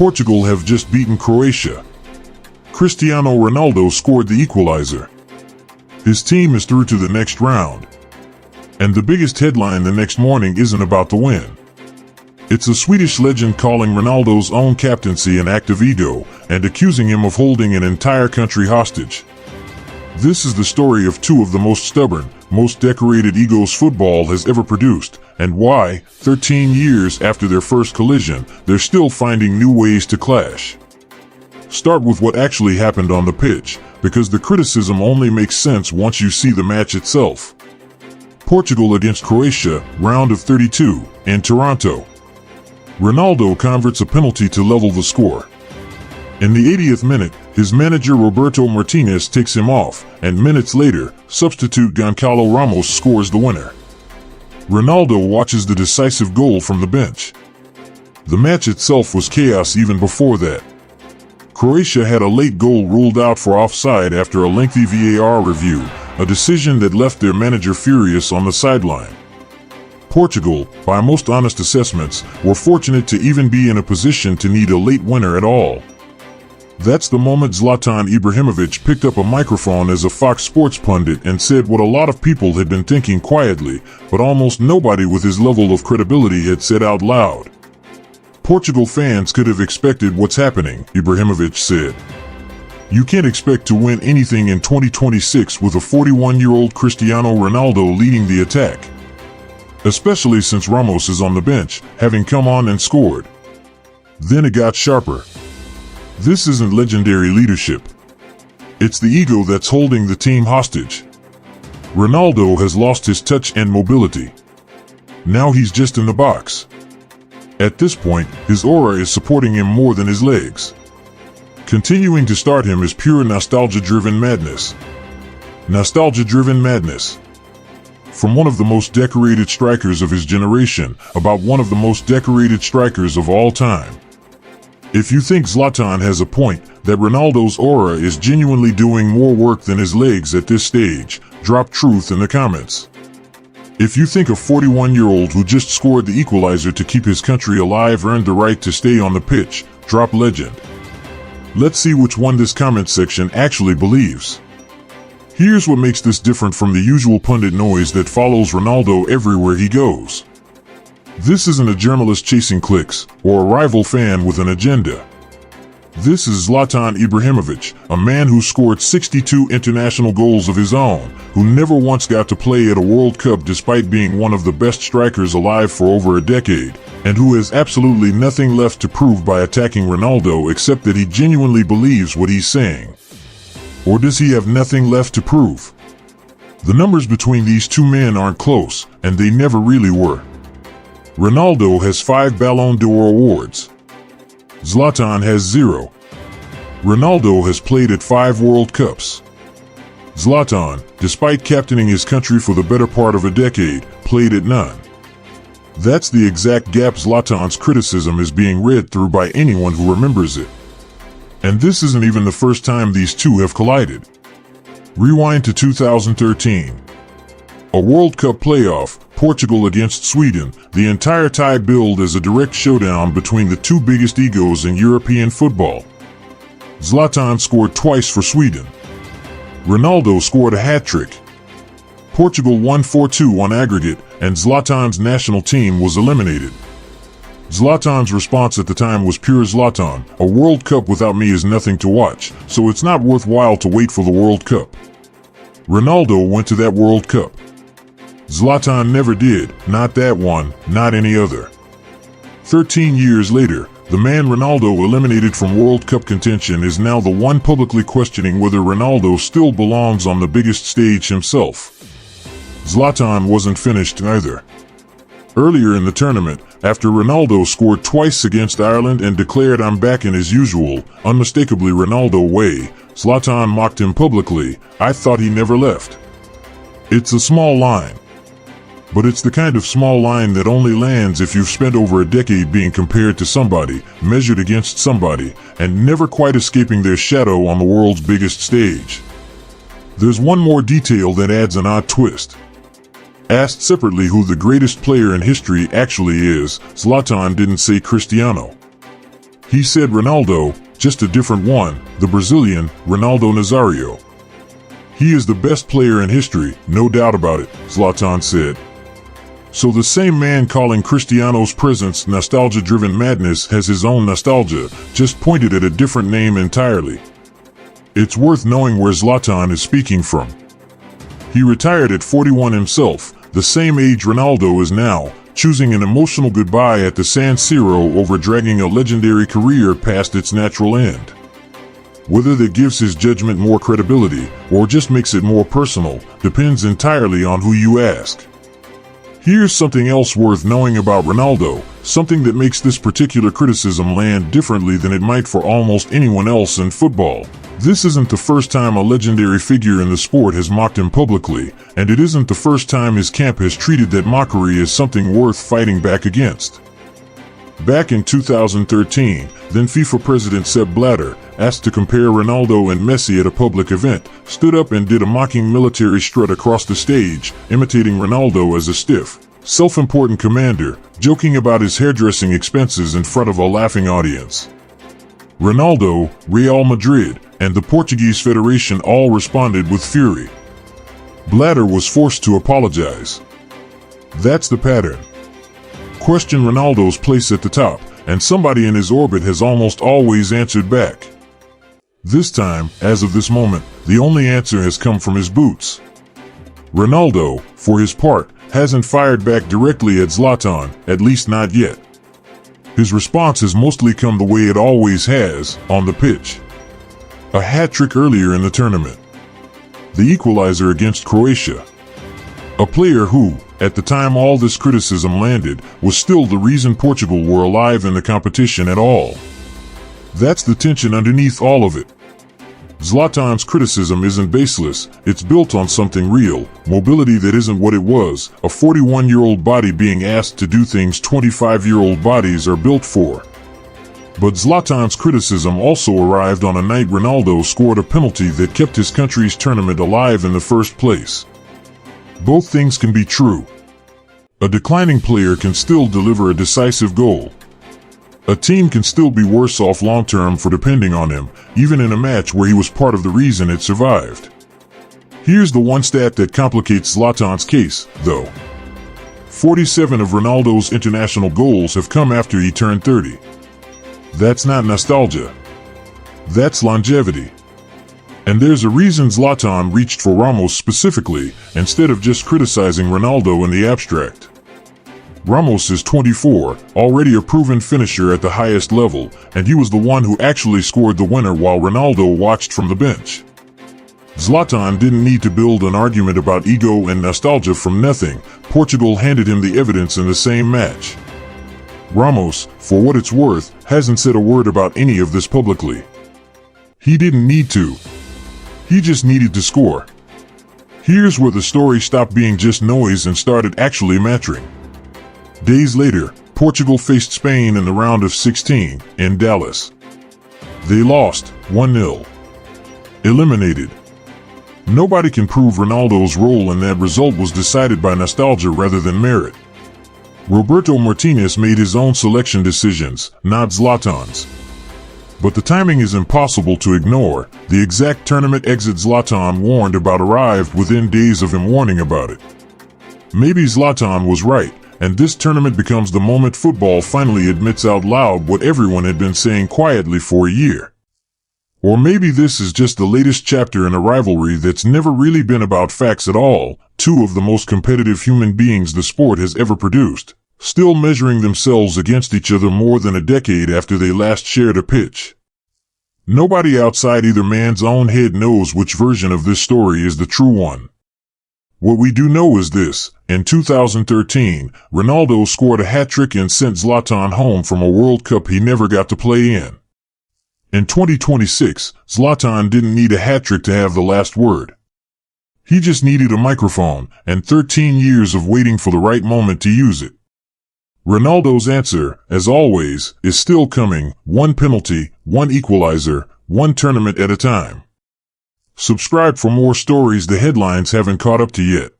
Portugal have just beaten Croatia. Cristiano Ronaldo scored the equalizer. His team is through to the next round. And the biggest headline the next morning isn't about the win. It's a Swedish legend calling Ronaldo's own captaincy an act of ego and accusing him of holding an entire country hostage. This is the story of two of the most stubborn, most decorated egos football has ever produced, and why, 13 years after their first collision, they're still finding new ways to clash. Start with what actually happened on the pitch, because the criticism only makes sense once you see the match itself. Portugal against Croatia, round of 32, in Toronto. Ronaldo converts a penalty to level the score. In the 80th minute, his manager Roberto Martínez takes him off, and minutes later, substitute Gonçalo Ramos scores the winner. Ronaldo watches the decisive goal from the bench. The match itself was chaos even before that. Croatia had a late goal ruled out for offside after a lengthy VAR review, a decision that left their manager furious on the sideline. Portugal, by most honest assessments, were fortunate to even be in a position to need a late winner at all. That's the moment Zlatan Ibrahimovic picked up a microphone as a Fox Sports pundit and said what a lot of people had been thinking quietly, but almost nobody with his level of credibility had said out loud. Portugal fans could have expected what's happening, Ibrahimovic said. You can't expect to win anything in 2026 with a 41-year-old Cristiano Ronaldo leading the attack. Especially since Ramos is on the bench, having come on and scored. Then it got sharper. This isn't legendary leadership. It's the ego that's holding the team hostage. Ronaldo has lost his touch and mobility. Now he's just in the box. At this point, his aura is supporting him more than his legs. Continuing to start him is pure nostalgia-driven madness. Nostalgia-driven madness. From one of the most decorated strikers of his generation, about one of the most decorated strikers of all time. If you think Zlatan has a point, that Ronaldo's aura is genuinely doing more work than his legs at this stage, drop truth in the comments. If you think a 41-year-old who just scored the equalizer to keep his country alive earned the right to stay on the pitch, drop legend. Let's see which one this comment section actually believes. Here's what makes this different from the usual pundit noise that follows Ronaldo everywhere he goes. This isn't a journalist chasing clicks, or a rival fan with an agenda. This is Zlatan Ibrahimovic, a man who scored 62 international goals of his own, who never once got to play at a World Cup despite being one of the best strikers alive for over a decade, and who has absolutely nothing left to prove by attacking Ronaldo except that he genuinely believes what he's saying. Or does he have nothing left to prove? The numbers between these two men aren't close, and they never really were. Ronaldo has 5 Ballon d'Or awards. Zlatan has 0. Ronaldo has played at 5 World Cups. Zlatan, despite captaining his country for the better part of a decade, played at none. That's the exact gap Zlatan's criticism is being read through by anyone who remembers it. And this isn't even the first time these two have collided. Rewind to 2013. A World Cup playoff, Portugal against Sweden, the entire tie billed as a direct showdown between the two biggest egos in European football. Zlatan scored twice for Sweden. Ronaldo scored a hat-trick. Portugal won 4-2 on aggregate, and Zlatan's national team was eliminated. Zlatan's response at the time was pure Zlatan, a World Cup without me is nothing to watch, so it's not worthwhile to wait for the World Cup. Ronaldo went to that World Cup. Zlatan never did, not that one, not any other. 13 years later, the man Ronaldo eliminated from World Cup contention is now the one publicly questioning whether Ronaldo still belongs on the biggest stage himself. Zlatan wasn't finished either. Earlier in the tournament, after Ronaldo scored twice against Ireland and declared I'm back in his usual, unmistakably Ronaldo way, Zlatan mocked him publicly, I thought he never left. It's a small line. But it's the kind of small line that only lands if you've spent over a decade being compared to somebody, measured against somebody, and never quite escaping their shadow on the world's biggest stage. There's one more detail that adds an odd twist. Asked separately who the greatest player in history actually is, Zlatan didn't say Cristiano. He said Ronaldo, just a different one, the Brazilian, Ronaldo Nazario. He is the best player in history, no doubt about it, Zlatan said. So the same man calling Cristiano's presence nostalgia-driven madness has his own nostalgia, just pointed at a different name entirely. It's worth knowing where Zlatan is speaking from. He retired at 41 himself, the same age Ronaldo is now, choosing an emotional goodbye at the San Siro over dragging a legendary career past its natural end. Whether that gives his judgment more credibility, or just makes it more personal, depends entirely on who you ask. Here's something else worth knowing about Ronaldo, something that makes this particular criticism land differently than it might for almost anyone else in football. This isn't the first time a legendary figure in the sport has mocked him publicly, and it isn't the first time his camp has treated that mockery as something worth fighting back against. Back in 2013, then FIFA President Sepp Blatter, asked to compare Ronaldo and Messi at a public event, stood up and did a mocking military strut across the stage, imitating Ronaldo as a stiff, self-important commander, joking about his hairdressing expenses in front of a laughing audience. Ronaldo, Real Madrid, and the Portuguese Federation all responded with fury. Blatter was forced to apologize. That's the pattern. Question Ronaldo's place at the top, and somebody in his orbit has almost always answered back. This time, as of this moment, the only answer has come from his boots. Ronaldo, for his part, hasn't fired back directly at Zlatan, at least not yet. His response has mostly come the way it always has, on the pitch. A hat-trick earlier in the tournament. The equalizer against Croatia. A player who, at the time all this criticism landed, was still the reason Portugal were alive in the competition at all. That's the tension underneath all of it. Zlatan's criticism isn't baseless, it's built on something real, mobility that isn't what it was, a 41-year-old body being asked to do things 25-year-old bodies are built for. But Zlatan's criticism also arrived on a night Ronaldo scored a penalty that kept his country's tournament alive in the first place. Both things can be true. A declining player can still deliver a decisive goal. A team can still be worse off long-term for depending on him, even in a match where he was part of the reason it survived. Here's the one stat that complicates Zlatan's case, though. 47 of Ronaldo's international goals have come after he turned 30. That's not nostalgia. That's longevity. And there's a reason Zlatan reached for Ramos specifically, instead of just criticizing Ronaldo in the abstract. Ramos is 24, already a proven finisher at the highest level, and he was the one who actually scored the winner while Ronaldo watched from the bench. Zlatan didn't need to build an argument about ego and nostalgia from nothing. Portugal handed him the evidence in the same match. Ramos, for what it's worth, hasn't said a word about any of this publicly. He didn't need to. He just needed to score. Here's where the story stopped being just noise and started actually mattering. Days later, Portugal faced Spain in the round of 16, in Dallas. They lost, 1-0. Eliminated. Nobody can prove Ronaldo's role in that result was decided by nostalgia rather than merit. Roberto Martínez made his own selection decisions, not Zlatan's. But the timing is impossible to ignore. The exact tournament exit Zlatan warned about arrived within days of him warning about it. Maybe Zlatan was right, and this tournament becomes the moment football finally admits out loud what everyone had been saying quietly for a year. Or maybe this is just the latest chapter in a rivalry that's never really been about facts at all, two of the most competitive human beings the sport has ever produced, still measuring themselves against each other more than a decade after they last shared a pitch. Nobody outside either man's own head knows which version of this story is the true one. What we do know is this: in 2013, Ronaldo scored a hat-trick and sent Zlatan home from a World Cup he never got to play in. In 2026, Zlatan didn't need a hat-trick to have the last word. He just needed a microphone, and 13 years of waiting for the right moment to use it. Ronaldo's answer, as always, is still coming: one penalty, one equalizer, one tournament at a time. Subscribe for more stories the headlines haven't caught up to yet.